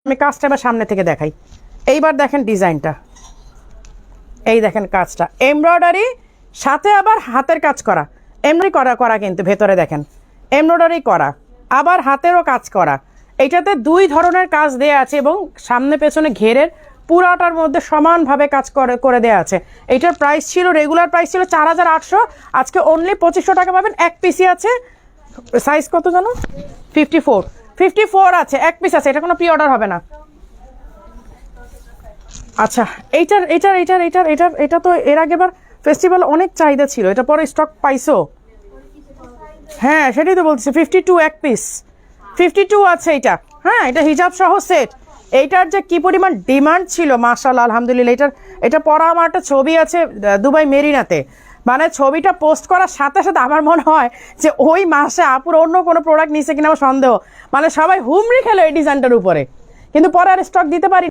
আমি কাজটা এবার সামনে থেকে দেখাই। এইবার দেখেন ডিজাইনটা, এই দেখেন কাজটা এমব্রয়ডারি সাথে আবার হাতের কাজ করা, এমব্রয়ডারি করা করা কিন্তু ভেতরে দেখেন এমব্রয়ডারি করা আবার হাতেরও কাজ করা। এইটাতে দুই ধরনের কাজ দেয়া আছে এবং সামনে পেছনে ঘেরের পুরাটার মধ্যে সমানভাবে কাজ করে দেওয়া আছে। এইটার প্রাইস ছিল, রেগুলার প্রাইস ছিল 4800, আজকে অনলি 2500 টাকা পাবেন। এক পিসি আছে, সাইজ কত জানো? 54 আছে, এক পিস আছে, এটা কোনো প্রি অর্ডার হবে না। আচ্ছা এইটার এইটার এইটার এইটার এইটার এটা তো এর আগেবার ফেস্টিভ্যাল অনেক চাহিদা ছিল, এটা পরে স্টক পাইছো? হ্যাঁ সেটাই তো বলছি, 52 এক পিস, 52 আছে এটা। হ্যাঁ এটা হিজাব সহ সেট। এইটার যে কি পরিমাণ ডিমান্ড ছিল মাশাআল্লাহ আলহামদুলিল্লাহ। এটা পরা আমার একটা ছবি আছে দুবাই মেরিনাতে, মানে ছবিটা পোস্ট করার সাথে সাথে আমার মনে হয় যে ওই মাসে আপুর অন্য কোনো প্রোডাক্ট নিছে কিনা আমার সন্দেহ, মানে সবাই হুমড়ি খেলো এই ডিজাইনটার উপরে, কিন্তু পরে আর স্টক দিতে পারি।